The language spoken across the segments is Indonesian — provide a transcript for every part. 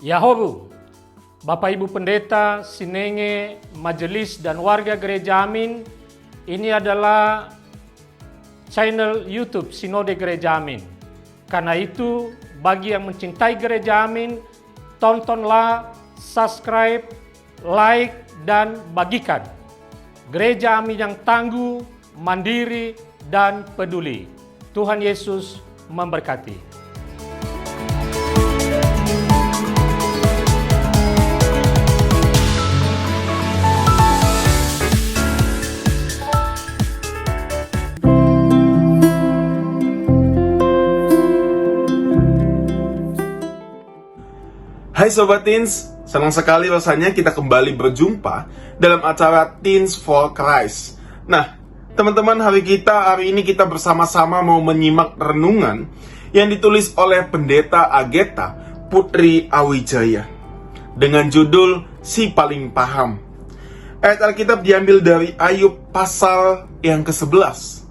Yahobu, Bapak Ibu Pendeta, Sinenge, Majelis dan warga Gereja Amin, ini adalah channel YouTube Sinode Gereja Amin. Karena itu, bagi yang mencintai Gereja Amin, tontonlah, subscribe, like, dan bagikan. Gereja Amin yang tangguh, mandiri, dan peduli. Tuhan Yesus memberkati. Hai Sobat Teens, senang sekali rasanya kita kembali berjumpa dalam acara Teens for Christ. Nah, teman-teman, hari ini kita bersama-sama mau menyimak renungan yang ditulis oleh Pendeta Agetha Putri Awijaya dengan judul Si Paling Paham. Ayat Alkitab diambil dari Ayub pasal yang ke-11.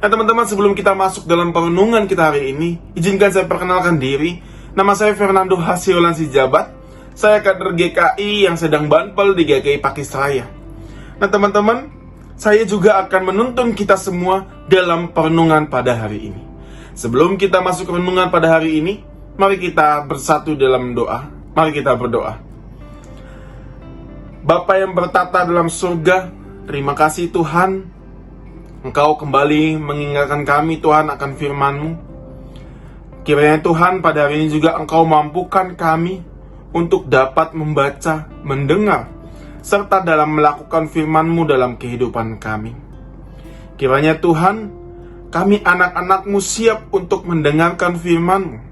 Nah teman-teman, sebelum kita masuk dalam perenungan kita hari ini, izinkan saya perkenalkan diri. Nama saya Fernando Hasiolan Sijabat. Saya kader GKI yang sedang banpel di GKI Pakisraya. Nah teman-teman, saya juga akan menuntun kita semua dalam perenungan pada hari ini. Sebelum kita masuk renungan pada hari ini, mari kita bersatu dalam doa. Mari kita berdoa. Bapa yang bertata dalam surga, terima kasih Tuhan, Engkau kembali mengingatkan kami Tuhan akan firman-Mu. Kiranya Tuhan pada hari ini juga Engkau mampukan kami untuk dapat membaca, mendengar, serta dalam melakukan firman-Mu dalam kehidupan kami. Kiranya Tuhan, kami anak-anak-Mu siap untuk mendengarkan firman-Mu.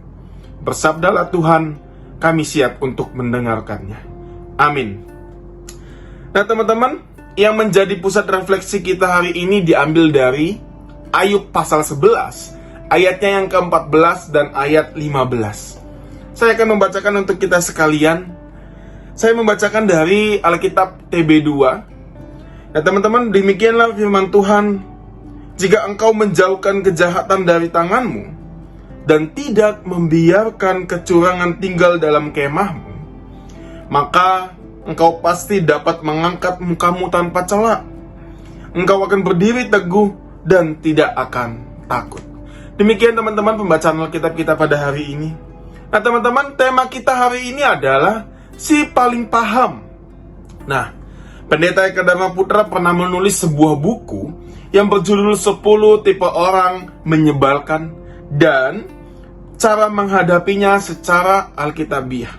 Bersabdalah Tuhan, kami siap untuk mendengarkannya. Amin. Nah teman-teman, yang menjadi pusat refleksi kita hari ini diambil dari Ayub pasal 11, ayatnya yang ke-14 dan ayat 15. Saya akan membacakan untuk kita sekalian. Saya membacakan dari Alkitab TB2. Nah teman-teman, demikianlah firman Tuhan. Jika engkau menjauhkan kejahatan dari tanganmu dan tidak membiarkan kecurangan tinggal dalam kemahmu, maka engkau pasti dapat mengangkat mukamu tanpa cela. Engkau akan berdiri teguh dan tidak akan takut. Demikian teman-teman pembacaan Alkitab kita pada hari ini. Nah teman-teman, tema kita hari ini adalah Si Paling Paham. Nah, Pendeta Eka Dharma Putra pernah menulis sebuah buku yang berjudul 10 tipe orang menyebalkan dan cara menghadapinya secara alkitabiah.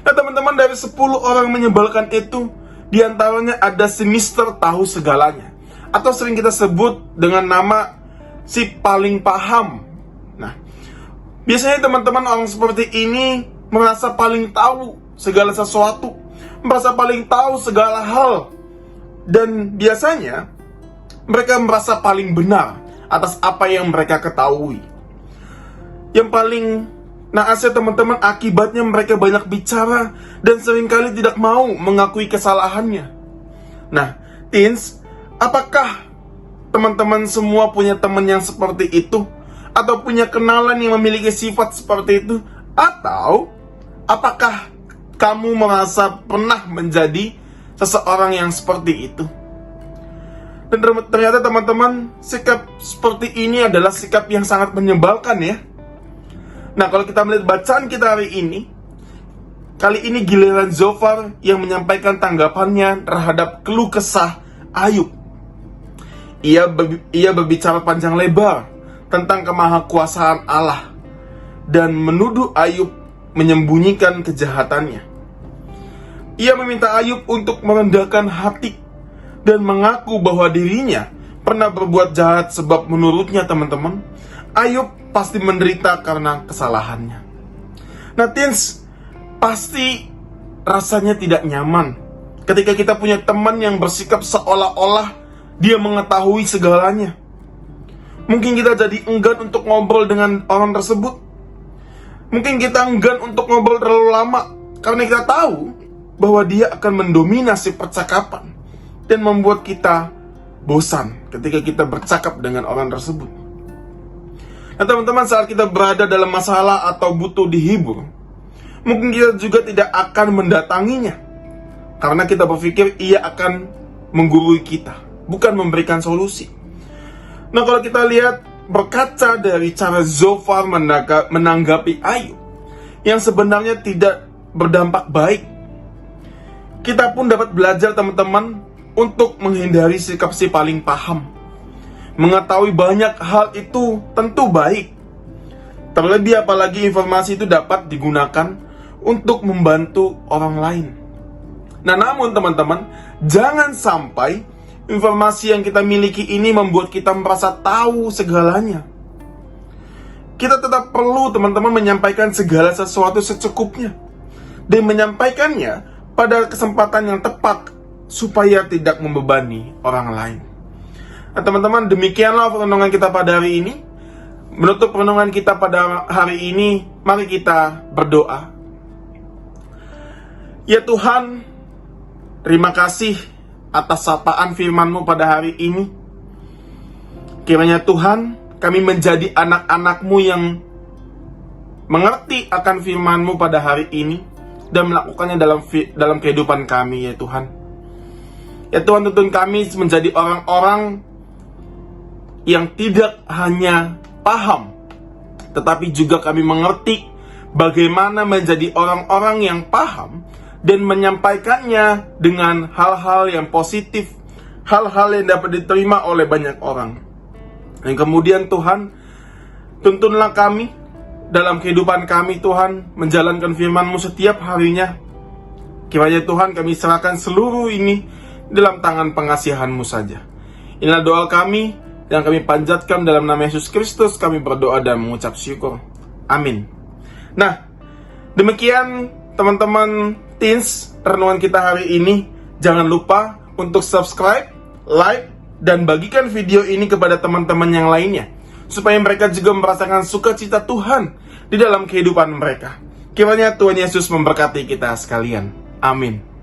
Nah teman-teman, dari 10 orang menyebalkan itu, diantaranya ada si Mister Tahu Segalanya, atau sering kita sebut dengan nama Si Paling Paham. Nah, biasanya teman-teman orang seperti ini merasa paling tahu segala sesuatu, merasa paling tahu segala hal, dan biasanya mereka merasa paling benar atas apa yang mereka ketahui. Yang paling naasnya teman-teman, akibatnya mereka banyak bicara dan seringkali tidak mau mengakui kesalahannya. Nah, teens, apakah teman-teman semua punya teman yang seperti itu? Atau punya kenalan yang memiliki sifat seperti itu? Atau apakah kamu merasa pernah menjadi seseorang yang seperti itu? Dan ternyata teman-teman, sikap seperti ini adalah sikap yang sangat menyebalkan ya. Nah kalau kita melihat bacaan kita hari ini, kali ini giliran Zofar yang menyampaikan tanggapannya terhadap keluh kesah Ayub. Ia berbicara panjang lebar tentang kemahakuasaan Allah dan menuduh Ayub menyembunyikan kejahatannya. Ia meminta Ayub untuk merendahkan hati dan mengaku bahwa dirinya pernah berbuat jahat, sebab menurutnya teman-teman, Ayub pasti menderita karena kesalahannya. Nah teens, pasti rasanya tidak nyaman ketika kita punya teman yang bersikap seolah-olah dia mengetahui segalanya. Mungkin kita jadi enggan untuk ngobrol dengan orang tersebut. Mungkin kita enggan untuk ngobrol terlalu lama karena kita tahu bahwa dia akan mendominasi percakapan dan membuat kita bosan ketika kita bercakap dengan orang tersebut. Nah teman-teman, saat kita berada dalam masalah atau butuh dihibur, mungkin kita juga tidak akan mendatanginya, karena kita berpikir ia akan menggurui kita, bukan memberikan solusi. Nah, kalau kita lihat berkaca dari cara Zophar menanggapi Ayub yang sebenarnya tidak berdampak baik, kita pun dapat belajar teman-teman untuk menghindari sikap si paling paham. Mengetahui banyak hal itu tentu baik, terlebih apalagi informasi itu dapat digunakan untuk membantu orang lain. Nah, namun teman-teman, jangan sampai informasi yang kita miliki ini membuat kita merasa tahu segalanya. Kita tetap perlu teman-teman menyampaikan segala sesuatu secukupnya, dan menyampaikannya pada kesempatan yang tepat supaya tidak membebani orang lain. Nah, teman-teman, demikianlah renungan kita pada hari ini. Menutup renungan kita pada hari ini, mari kita berdoa. Ya Tuhan, terima kasih atas sapaan firman-Mu pada hari ini. Kiranya Tuhan, kami menjadi anak-anak-Mu yang mengerti akan firman-Mu pada hari ini dan melakukannya dalam kehidupan kami, ya Tuhan. Ya Tuhan, tuntun kami menjadi orang-orang yang tidak hanya paham, tetapi juga kami mengerti bagaimana menjadi orang-orang yang paham dan menyampaikannya dengan hal-hal yang positif, hal-hal yang dapat diterima oleh banyak orang. Dan kemudian Tuhan, tuntunlah kami dalam kehidupan kami Tuhan, menjalankan firman-Mu setiap harinya. Kiranya Tuhan, kami serahkan seluruh ini dalam tangan pengasihan-Mu saja. Inilah doa kami yang kami panjatkan dalam nama Yesus Kristus, kami berdoa dan mengucap syukur. Amin. Nah, demikian teman-teman teens renungan kita hari ini. Jangan lupa untuk subscribe, like, dan bagikan video ini kepada teman-teman yang lainnya, supaya mereka juga merasakan sukacita Tuhan di dalam kehidupan mereka. Kiranya Tuhan Yesus memberkati kita sekalian. Amin.